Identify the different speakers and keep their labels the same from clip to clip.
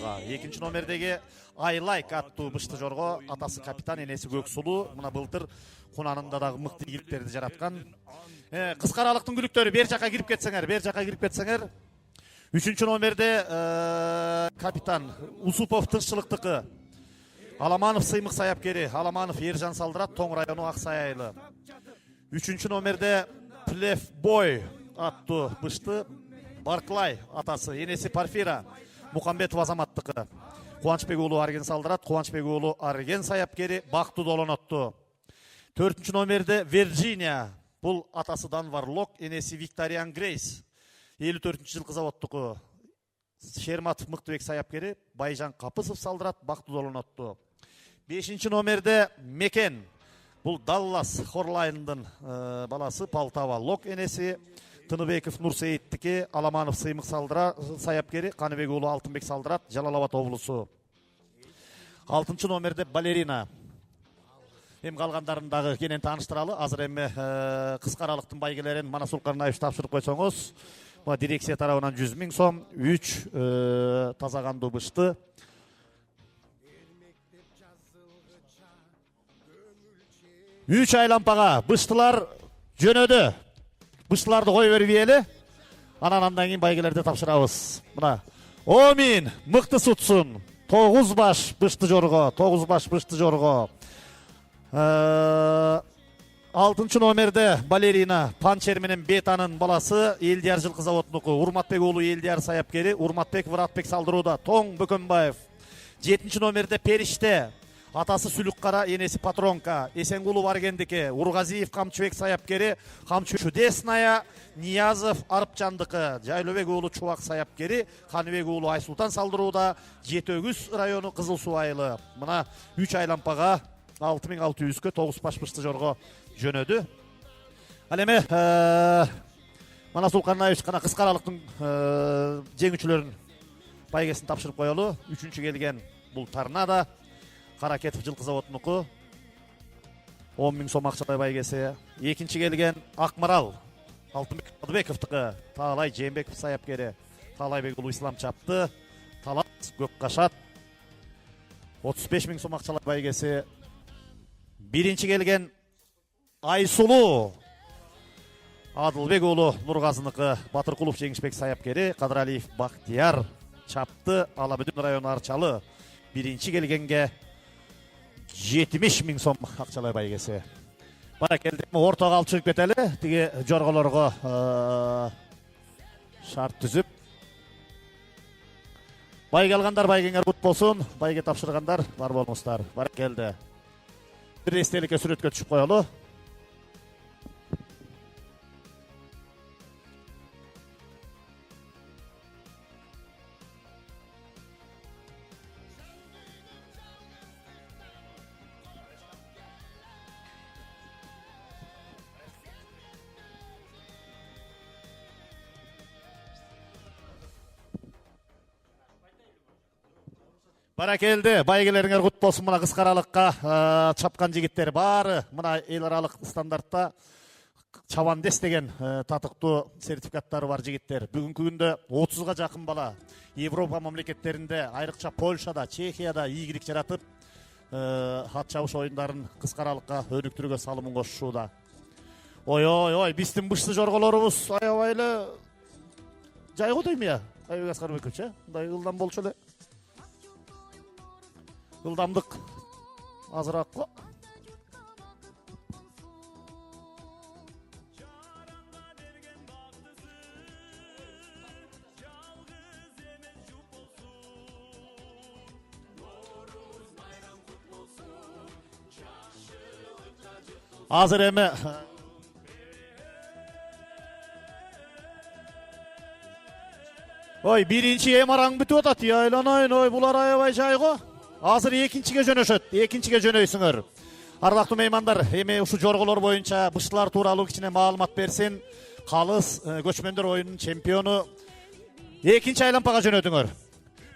Speaker 1: финалга. Экинчи номердеги I Like аттуу бышты жорго атасы капитан, энеси Көксулуу. Мына былтыр Кунанында дагы мыкты ийгиликтерди жараткан. Кыска аралыктын күлүктөрү бер жака кирип кетсеңер. 3-чү номерде капитан Усупов тынччылыктыкы. Аламанов сыймык саяпкери, Аламанов Ержан Салдырат, Тоң району Аксай айылы. 3-чү номерде Плев Бой аттуу бышты Барклай атасы, энеси Парфира Мукамбетов Азаматтыкы. Кубанычбек уулу Арген Салдырат, Кубанычбек уулу Арген саяпкери, Бактуу Долонотту. 4-чү номерде Вирджиния, бул атасы Данвар Лок, энеси Викториан Грейс. 54-чү жылкы заводтуку. Шерматов Мыктыбек саяпкери, Байжан Капысов Салдырат, Бактуу Долонотту. 5-чү номерде Мекен, бул Даллас Хорлайндын баласы, Палтава Лок энеси, Тыныбеков Нурсейиттики, Аламанов Сыймык Салдыра саяпкери, Каныбек уулу Алтынбек Салдырат, Жалалабад облусу. 6-чы номерде Балерина. Эми калгандарын дагы кенен тааныштыралы. Азыр эми кыска аралыктын байгелерин Манас Улкарнаевич тапшырып койсоңуз, мына дирекция тарабынан 100 000 сом, 3 таза кандуу бышты. Үч айлампага быштылар жөнөдү. Быштыларды кой берип эле. Андан кийин байгелерди тапшырабыз. Мына Омин мыкты сутсун. 9 баш бышты жорго, 9 баш бышты жорго. 6-чы номерде Балерина Панчер менен Бетанын баласы, Элдияр жылкы заводунуку. Урматбек уулу Элдияр саяпкери, Урматбек Вратбек Салдырууда, Тоң Бөкөнбаев. 7-чи номерде Периште, атасы Сүлүк-Кара, энеси Патронка. Эсенгулов Аргендики, Ургазиев Камчыбек саяпкери, Камчы Чудесная, Ниязов Арыпчандыкы, Жайлыбек уулу Чубак саяпкери, Каныбек уулу Айсултан Салдырууда, Жетөгүз району Кызыл Суу айылы. Мына 3 айлампага 6600-кө 9 баш бышты жорго жөнөдү. Ал эми Манас Улкарнаевич кана кыска аралыктын жеңүүчүлөрүн байгесин тапшырып коелу. 3-чү келген бул Торнадо Каракетов жылкы заводунуку, 10 000 сом акчалай байгеси. 2-чи келген Акмарал Алтынбек Адыбековтуку, Таалай Жээнбеков саяпкери, Таалайбек уулу Ислам чапты, Талас Көккашат 35 000 сом акчалай байгеси. 1-чи келген Айсулуу Адылбек уулу Нургазыныкы, Батыркулов Жеңишбек саяпкери, Кадыралиев Бактияр чапты, Алабүдүн району Арчалы. 1-чи келгенге 70 000 сом акчалай байгеси. Баракелди. Ортого алып чыгып кетели. Тиги жорголорго шарт түзүп. Байге алгандар байгеңер кут болсун, байге тапшыргандар бар болмустар. Баракелди. Bir эстеликке сүрөткө түшүп коелу. Баракелди, байгелериңер кут болсун. Мына кыска аралыкка чапкан жигиттер баары мына эл аралык стандартта чабандес деген татыктуу сертификаттары бар жигиттер. Бүгүнкү күндө 30га жакын бала Европа мамлекеттеринде, айрыкча Польшада, Чехияда ийгилик жаратып, хат чабыш оюндарын кыска аралыкка өнүктүрүүгө салымын кошушууда. Ой, биздин бышты жорголорубуз аябай эле жайгы дейм я. Айбек Аскарбекович, мындай ылдам болчу эле. Ылдамдык азыраак го. Азыр эми ой, 1-чи эмараң бүтүп атат. Айланайын, ой, булар аябай жайго. Азыр 2-чиге жөнөшөт. 2-чиге жөнөйсүңөр. Ардактуу меймандар, эми ушу жорголор боюнча быштылар тууралуу кичине маалымат берсин. Калыс көчмөндөр оюнунун чемпиону 2-чи айлампага жөнөдүңөр.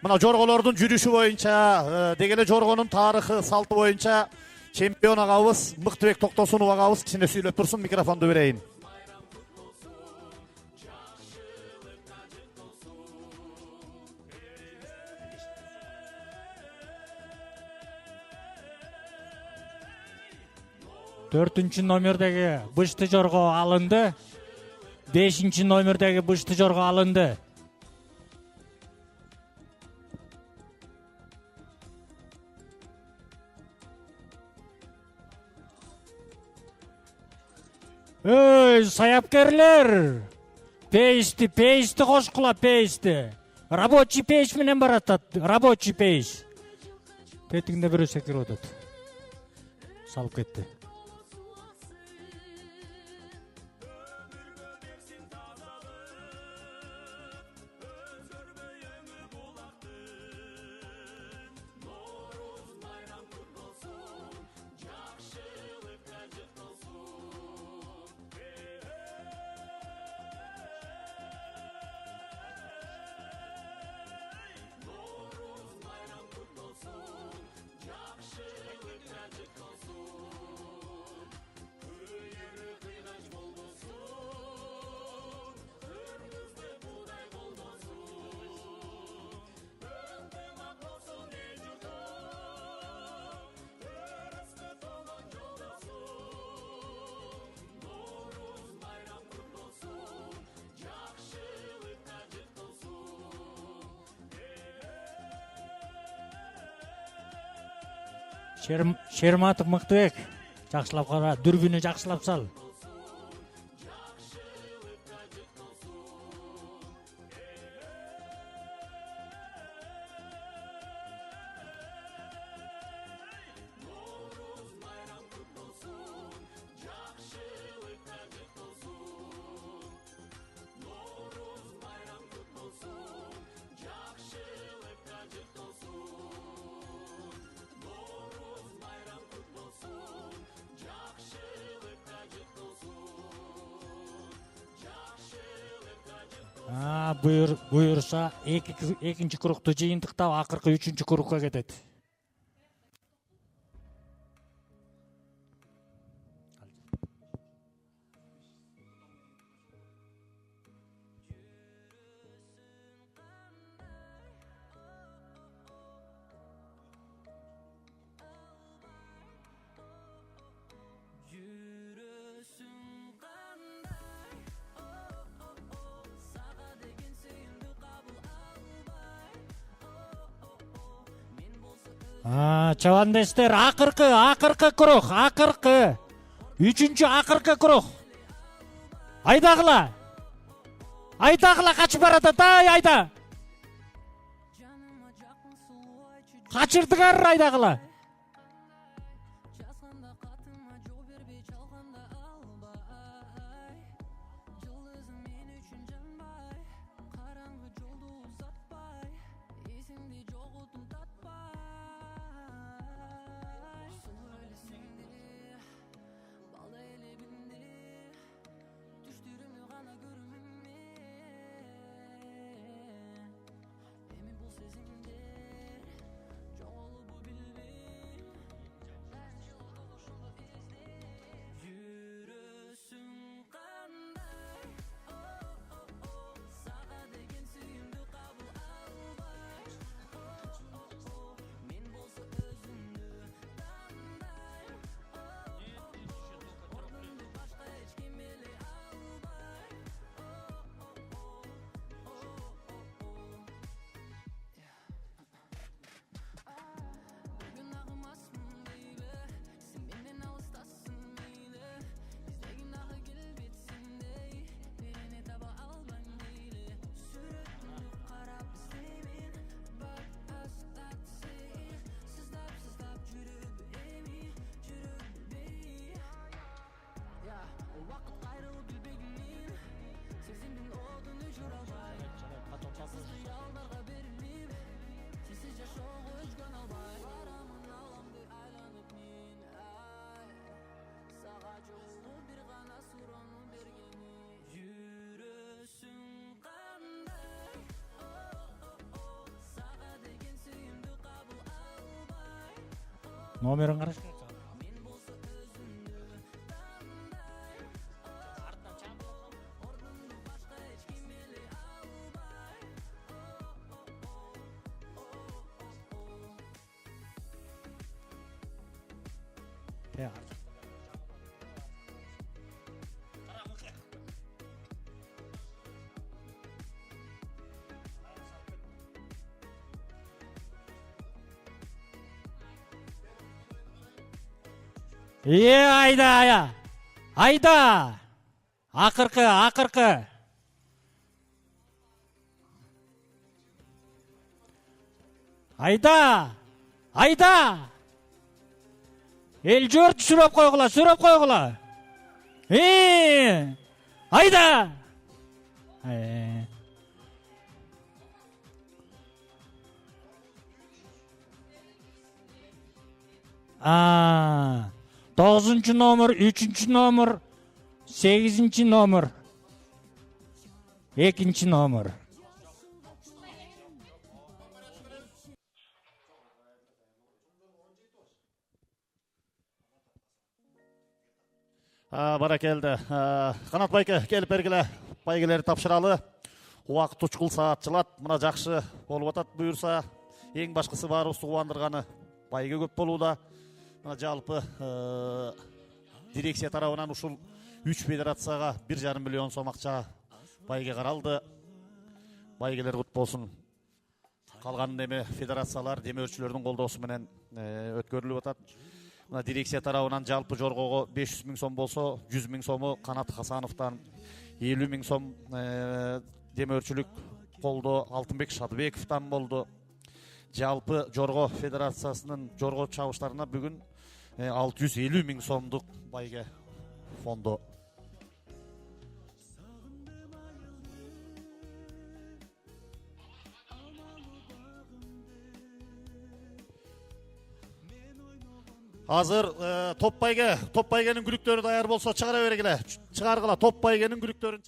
Speaker 1: Мына жорголордун жүрүшү боюнча, дегеле жоргонун тарыхы, салты боюнча чемпион агабыз Мыктыбек Токтосунов агабыз кичине сүйлөп турсун, микрофонду берейин.
Speaker 2: 4-cü nomerdagi Bıştı Jorgo alındı. 5-ci nomerdagi Bıştı Jorgo alındı. Ey sayapkerler! Peysti koşkula peysti. Рабочий пейш менен баратат. Рабочий пейш. Тетиңде бирөө секирип атат. Салып кетти. Şermatov Mıktыбек, жакшылап кара, дүрбүнү жакшылап сал. Buyursa ekинчи курукту жыйынтыктап акыркы 3-cü kurukka кетет. Çavandesler akırkı kuruq, akırkı. 3-cü akırkı kuruq. Aydagıla. Aydagıla kaçıp baratat, ayda. Kaçırdıgar aydagıla. Номерин караш. Айда. Айда. Акыркы. Айда. Эл жөрт сүрөп койгула. Айда. 9 номер, 3 номер, 8 номер, 2 номер.
Speaker 1: Баракелді. Қанат байке, келіп бергілі. Байгелерді тапшыралы. Уақыт ұчқыл саат жылат. Мына жақшы болып атат бұйырса. Ең башқысы бар ұсты қуандырғаны. Байге көп болуда. Мына жалпы дирекция тарауынан ушул 3 федерацияға 1,5 миллион сом ақша байге қаралды. Байгелер құт болсын. Қалған деме федерациялар, демеушілердің қолдаусы менен өткөрүлүп атат. Мына дирекция тарауынан жалпы жорғоға 500 000 сом болсо, 100 000 сомы Қанат Хасановтан, 50 000 сом демеушілік қолды Алтынбек Шадыбековтан болды. Жалпы Жорго Федерациясының Жорго чабыштарына бүгін 650 000 сомдық байге фонду. Азыр топ байгенің күліктері даяр болса чыгара бергиле. Чыгаргыла топ байгенің күліктерін.